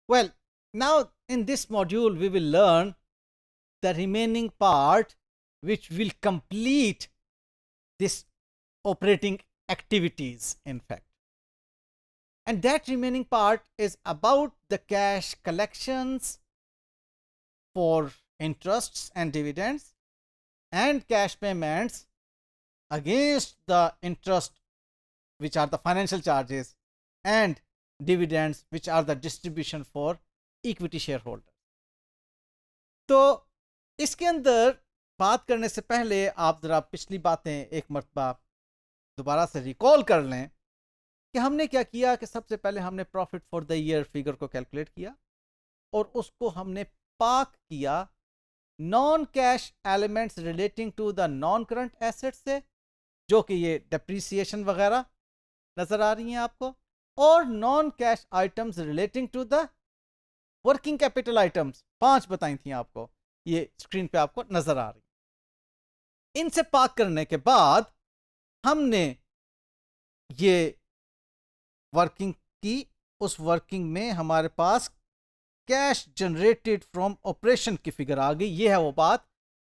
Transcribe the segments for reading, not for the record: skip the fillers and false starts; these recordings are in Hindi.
Well, now in this module, we will learn the remaining part which will complete this operating activities, in fact. And that remaining part is about the cash collections for interests and dividends and cash payments against the interest, which are the financial charges, and dividends, which are the distribution for equity shareholder. तो इसके अंदर बात करने से पहले आप ज़रा पिछली बातें एक मरतबा दोबारा से रिकॉल कर लें कि हमने क्या किया कि सबसे पहले हमने profit for the year figure को कैलकुलेट किया और उसको हमने पाक किया non cash elements relating to the non current asset से, जो कि ये डिप्रिसिएशन वगैरह नज़र आ रही हैं आपको, और non cash items relating to the working capital items 5 बताई थी आपको, ये स्क्रीन पे आपको नज़र आ रही। इनसे पाक करने के बाद हमने ये वर्किंग की, उस वर्किंग में हमारे पास कैश जनरेटेड फ्रॉम ऑपरेशन की फिगर आ गई। ये है वो बात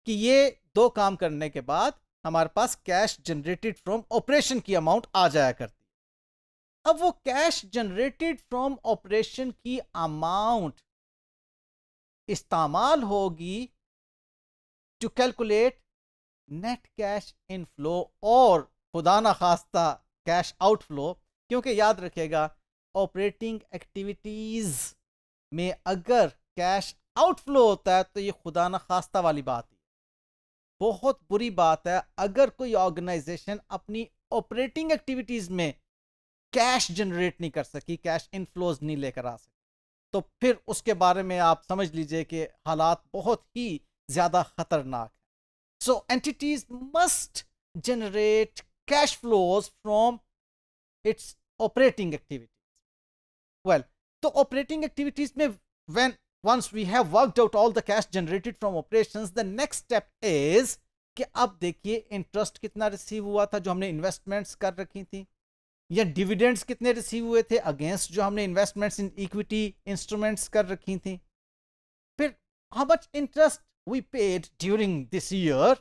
कि ये दो काम करने के बाद हमारे पास कैश जनरेटेड फ्रॉम ऑपरेशन की अमाउंट आ जाया करती है। अब वो कैश जनरेटेड फ्रॉम ऑपरेशन की अमाउंट इस्तेमाल होगी to calculate net cash inflow और खुदा ना खास्ता कैश आउटफ्लो, क्योंकि याद रखिएगा ऑपरेटिंग एक्टिविटीज में अगर कैश आउटफ्लो होता है तो ये खुदा ना खास्ता वाली बात है, बहुत बुरी बात है अगर कोई ऑर्गेनाइजेशन अपनी ऑपरेटिंग एक्टिविटीज में कैश जनरेट नहीं कर सकी, कैश इनफ्लोज नहीं लेकर आ सकी, तो फिर उसके बारे में आप समझ लीजिए कि हालात बहुत ही ज्यादा खतरनाक है। So entities must generate cash flows from its operating activities. Well, तो ऑपरेटिंग एक्टिविटीज में when once we have worked out all the cash generated from operations, the next step is कि अब देखिए इंटरेस्ट कितना रिसीव हुआ था जो हमने इन्वेस्टमेंट्स कर रखी थी, या डिविडेंड्स कितने रिसीव हुए थे अगेंस्ट जो हमने इन्वेस्टमेंट्स इन इक्विटी इंस्ट्रूमेंट्स कर रखी थी, फिर how much interest we paid during this year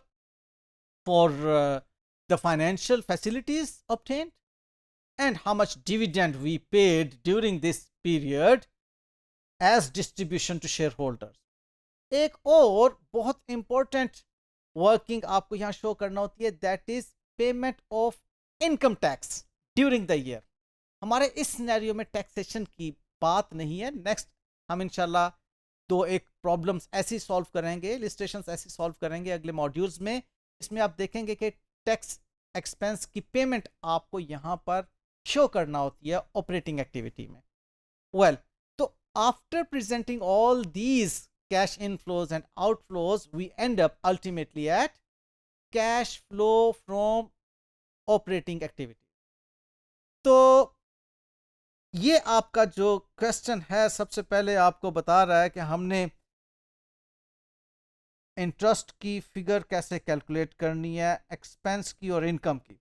for the financial facilities obtained and how much dividend we paid during this period as distribution to shareholders. एक और बहुत इंपॉर्टेंट वर्किंग आपको यहां शो करना होती है, that is payment of income tax during the year. हमारे इस सिनेरियो में टैक्सेशन की बात नहीं है। नेक्स्ट हम इंशाल्लाह दो एक प्रॉब्लम्स ऐसी सॉल्व करेंगे, इलिस्ट्रेशंस ऐसी सॉल्व करेंगे अगले मॉड्यूल्स में, इसमें आप देखेंगे कि टैक्स एक्सपेंस की पेमेंट आपको यहां पर शो करना होती है ऑपरेटिंग एक्टिविटी में। वेल, तो after presenting all these cash inflows and outflows, we end up ultimately at cash flow from operating activity. तो ये आपका जो क्वेश्चन है सबसे पहले आपको बता रहा है कि हमने इंटरेस्ट की फिगर कैसे कैलकुलेट करनी है, एक्सपेंस की और इनकम की।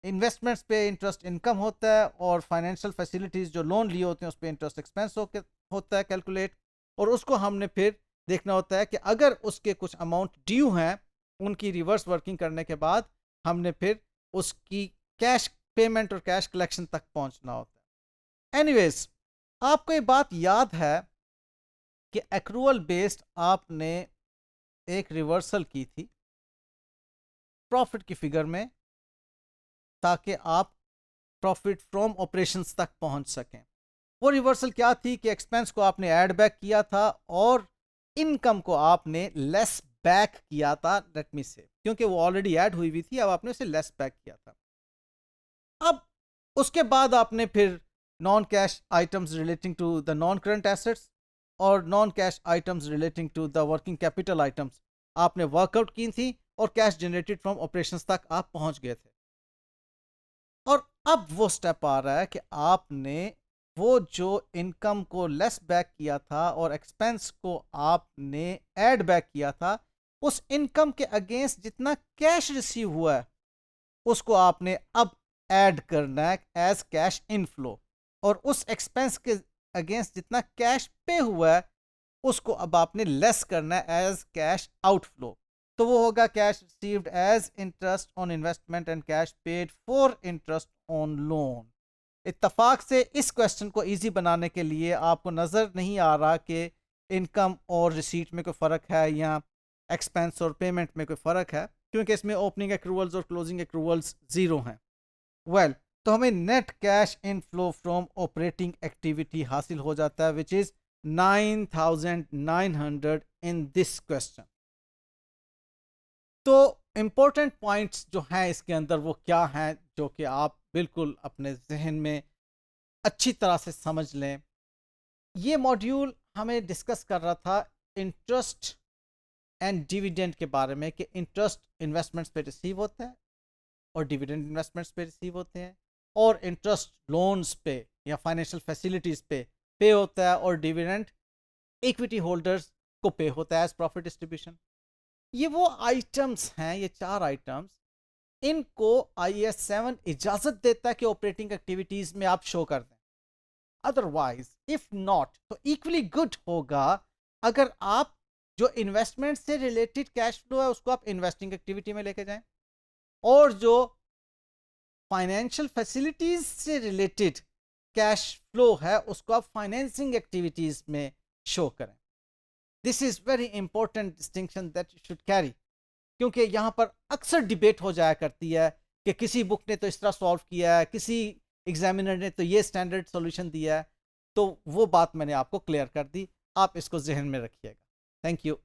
इन्वेस्टमेंट्स पे इंटरेस्ट इनकम होता है और फाइनेंशियल फैसिलिटीज़ जो लोन लिए होते हैं उस पर इंटरेस्ट एक्सपेंस होता है कैलकुलेट, और उसको हमने फिर देखना होता है कि अगर उसके कुछ अमाउंट ड्यू हैं उनकी रिवर्स वर्किंग करने के बाद हमने फिर उसकी कैश पेमेंट और कैश कलेक्शन तक पहुंचना होता है। एनीवेज, आपको ये बात याद है कि एक्रूअल बेस्ड आपने एक रिवर्सल की थी प्रॉफिट की फिगर में ताकि आप प्रॉफिट फ्रॉम ऑपरेशंस तक पहुंच सकें। वो रिवर्सल क्या थी कि एक्सपेंस को आपने ऐड बैक किया था और इनकम को आपने लेस बैक किया था, लेट मी से, क्योंकि वो ऑलरेडी ऐड हुई थी, अब आपने उसे लेस बैक किया था। अब उसके बाद आपने फिर non cash items relating to the non current assets और non cash items relating to the working capital items आपने वर्कआउट की थी और कैश जनरेटेड फ्रॉम ऑपरेशंस तक आप पहुंच गए थे। और अब वो स्टेप आ रहा है कि आपने वो जो इनकम को लेस बैक किया था और एक्सपेंस को आपने ऐड बैक किया था, उस इनकम के अगेंस्ट जितना कैश रिसीव हुआ है उसको आपने अब ऐड करना है एज कैश इनफ्लो, और उस एक्सपेंस के अगेंस्ट जितना कैश पे हुआ है उसको अब आपने लेस करना है एज कैश आउटफ्लो। तो वो होगा cash received as interest on investment and cash paid for interest on loan. इत्तफाक से इस क्वेश्चन को इजी बनाने के लिए आपको नज़र नहीं आ रहा कि इनकम और रिसीट में कोई फ़र्क है या एक्सपेंस और पेमेंट में कोई फ़र्क है, क्योंकि इसमें ओपनिंग एक्रूवल्स और क्लोजिंग एक्रूवल्स ज़ीरो हैं। वेल तो हमें net cash inflow from operating activity हासिल हो जाता है which is 9,900 in this question. तो इम्पोर्टेंट पॉइंट्स जो हैं इसके अंदर वो क्या हैं जो कि आप बिल्कुल अपने जहन में अच्छी तरह से समझ लें। ये मॉड्यूल हमें डिस्कस कर रहा था इंटरेस्ट एंड डिविडेंड के बारे में कि इंटरेस्ट इन्वेस्टमेंट्स पे रिसीव होता है और डिविडेंड इन्वेस्टमेंट्स पे रिसीव होते हैं, और इंटरेस्ट लोन्स पे या फाइनेंशियल फैसिलिटीज़ पे होता है, और डिविडेंड इक्विटी होल्डर्स को पे होता है एज प्रॉफिट डिस्ट्रीब्यूशन। ये वो आइटम्स हैं, ये 4 आइटम्स, इनको IAS 7 इजाज़त देता है कि ऑपरेटिंग एक्टिविटीज़ में आप शो कर दें। अदरवाइज इफ नॉट तो इक्वली गुड होगा अगर आप जो इन्वेस्टमेंट से रिलेटेड कैश फ्लो है उसको आप इन्वेस्टिंग एक्टिविटी में लेके जाएं, और जो फाइनेंशियल फैसिलिटीज से रिलेटेड कैश फ्लो है उसको आप फाइनेंसिंग एक्टिविटीज में शो करें। This is very important distinction that you should carry, क्योंकि यहाँ पर अक्सर डिबेट हो जाया करती है कि किसी बुक ने तो इस तरह सॉल्व किया है, किसी एग्जामिनर ने तो ये स्टैंडर्ड सॉल्यूशन दिया है। तो वो बात मैंने आपको क्लियर कर दी, आप इसको जहन में रखिएगा। Thank you.